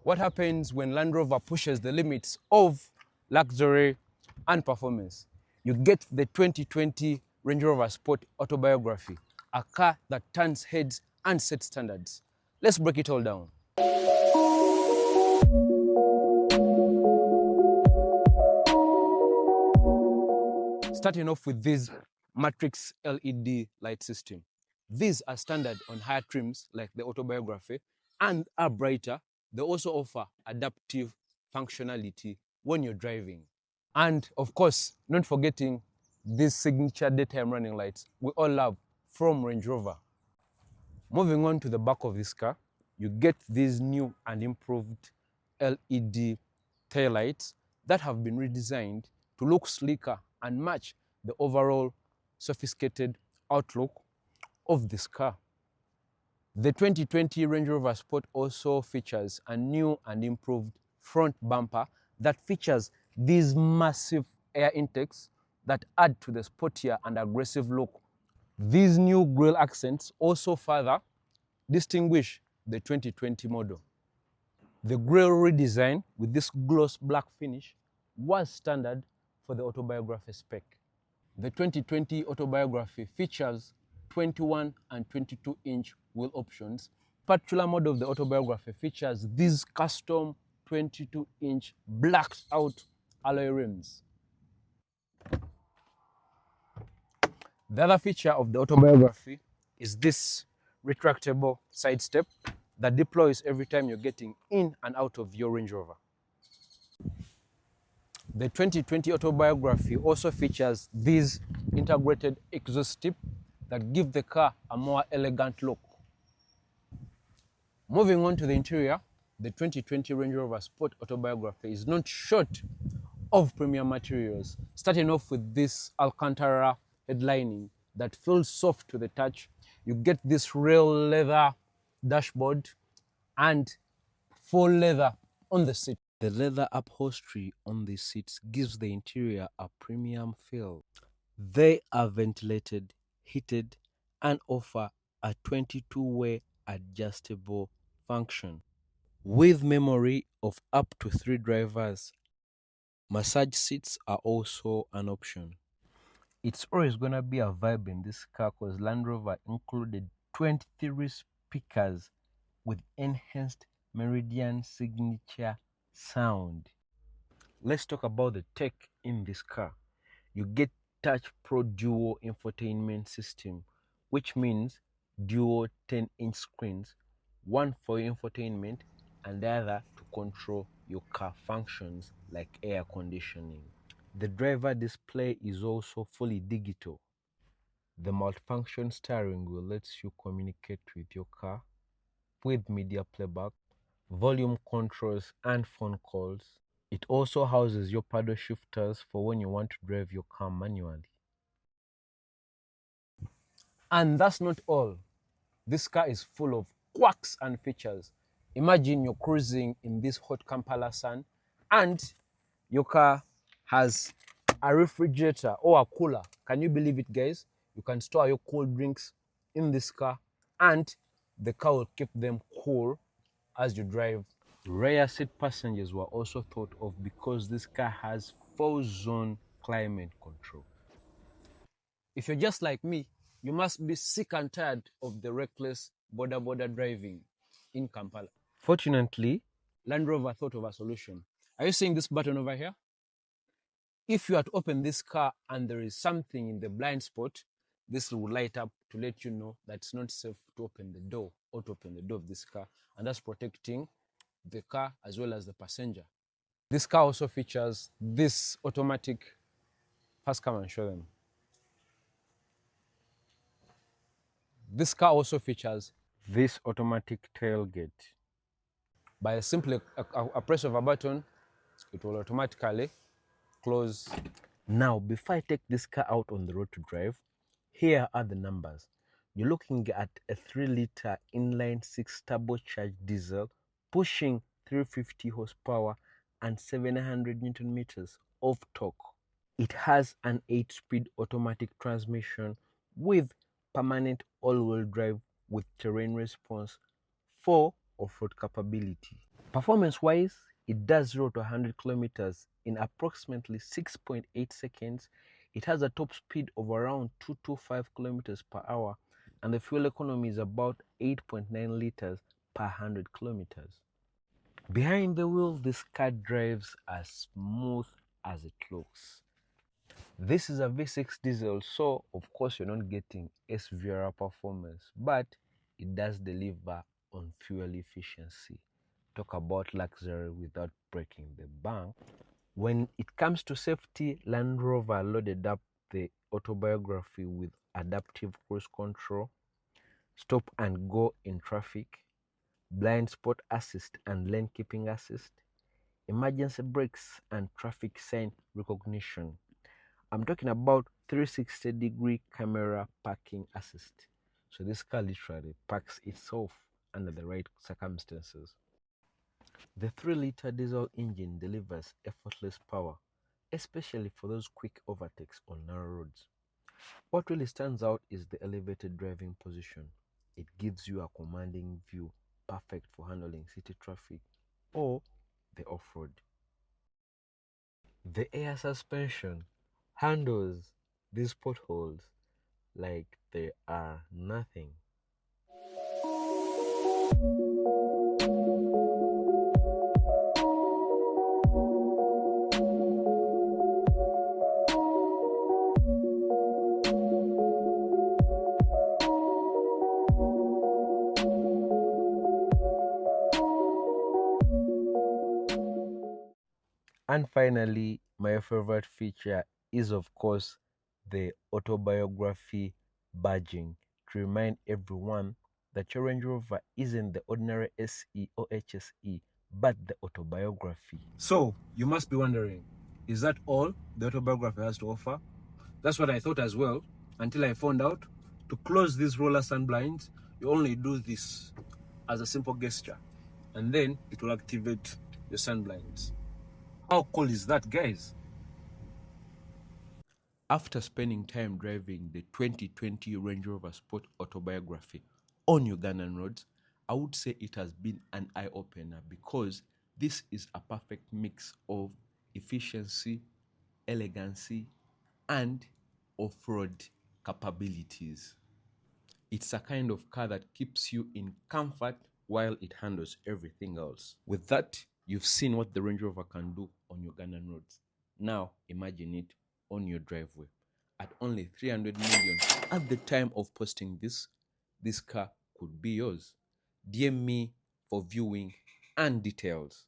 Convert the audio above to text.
What happens when Land Rover pushes the limits of luxury and performance? You get the 2020 Range Rover Sport Autobiography, a car that turns heads and sets standards. Let's break it all down. Starting off with this matrix LED light system. These are standard on higher trims like the Autobiography and are brighter. They also offer adaptive functionality when you're driving. And of course, not forgetting these signature daytime running lights we all love from Range Rover. Moving on to the back of this car, you get these new and improved LED taillights that have been redesigned to look sleeker and match the overall sophisticated outlook of this car. The 2020 Range Rover Sport also features a new and improved front bumper that features these massive air intakes that add to the sportier and aggressive look. These new grille accents also further distinguish the 2020 model. The grille redesign with this gloss black finish was standard for the Autobiography spec. The 2020 Autobiography features 21 and 22-inch wheel options. Particular model of the Autobiography features these custom 22-inch blacked out alloy rims. The other feature of the Autobiography is this retractable side step that deploys every time you're getting in and out of your Range Rover. The 2020 Autobiography also features these integrated exhaust tips that give the car a more elegant look. Moving on to the interior, the 2020 Range Rover Sport Autobiography is not short of premium materials, starting off with this Alcantara headlining that feels soft to the touch. You get this real leather dashboard and full leather on the seat. The leather upholstery on the seats gives the interior a premium feel. They are ventilated, heated, and offer a 22-way adjustable function. With memory of up to 3 drivers, massage seats are also an option. It's always gonna be a vibe in this car because Land Rover included 23 speakers with enhanced Meridian signature sound. Let's talk about the tech in this car. You get Touch Pro Duo infotainment system, which means dual 10-inch screens, one for your infotainment and the other to control your car functions like air conditioning. The driver display is also fully digital. The multifunction steering wheel lets you communicate with your car with media playback, volume controls, and phone calls. It also houses your paddle shifters for when you want to drive your car manually. And that's not all. This car is full of quirks and features. Imagine you're cruising in this hot Kampala sun and your car has a refrigerator or a cooler. Can you believe it, guys? You can store your cold drinks in this car and the car will keep them cool as you drive. Rear seat passengers were also thought of because this car has 4-zone climate control. If you're just like me, you must be sick and tired of the reckless border driving in Kampala. Fortunately, Land Rover thought of a solution. Are you seeing this button over here? If you are to open this car and there is something in the blind spot, this will light up to let you know that it's not safe to open the door or to open the door of this car, and that's protecting the car as well as the passenger. This car also features this automatic, first come and show them. This car also features this automatic tailgate. By simply a press of a button, it will automatically close. Now, before I take this car out on the road to drive, here are the numbers. You're looking at a 3-liter inline-6 turbocharged diesel pushing 350 horsepower and 700 Newton meters of torque. It has an 8-speed automatic transmission with permanent all-wheel drive with terrain response for off-road capability. Performance-wise, it does 0 to 100 kilometers in approximately 6.8 seconds. It has a top speed of around 225 kilometers per hour, and the fuel economy is about 8.9 liters per 100 kilometers. Behind the wheel, this car drives as smooth as it looks. This is a V6 diesel, so of course you're not getting SVR performance, but it does deliver on fuel efficiency. Talk about luxury without breaking the bank. When it comes to safety, Land Rover loaded up the autobiography with adaptive cruise control, stop and go in traffic, blind spot assist and lane keeping assist, emergency brakes and traffic sign recognition. I'm talking about 360-degree camera parking assist. So this car literally parks itself under the right circumstances. The 3-liter diesel engine delivers effortless power, especially for those quick overtakes on narrow roads. What really stands out is the elevated driving position. It gives you a commanding view, perfect for handling city traffic or the off-road. The air suspension handles these potholes like they are nothing. And finally, my favorite feature is, of course, the autobiography badging to remind everyone that your Range Rover isn't the ordinary SE or HSE, but the autobiography. So, you must be wondering, is that all the autobiography has to offer? That's what I thought as well, until I found out to close these roller sun blinds, you only do this as a simple gesture, and then it will activate your sun blinds. How cool is that, guys? After spending time driving the 2020 Range Rover Sport Autobiography on Ugandan roads, I would say it has been an eye-opener because this is a perfect mix of efficiency, elegancy, and off-road capabilities. It's a kind of car that keeps you in comfort while it handles everything else. With that, you've seen what the Range Rover can do on Ugandan roads. Now imagine it on your driveway. At only 300 million at the time of posting this car could be yours. DM me for viewing and details.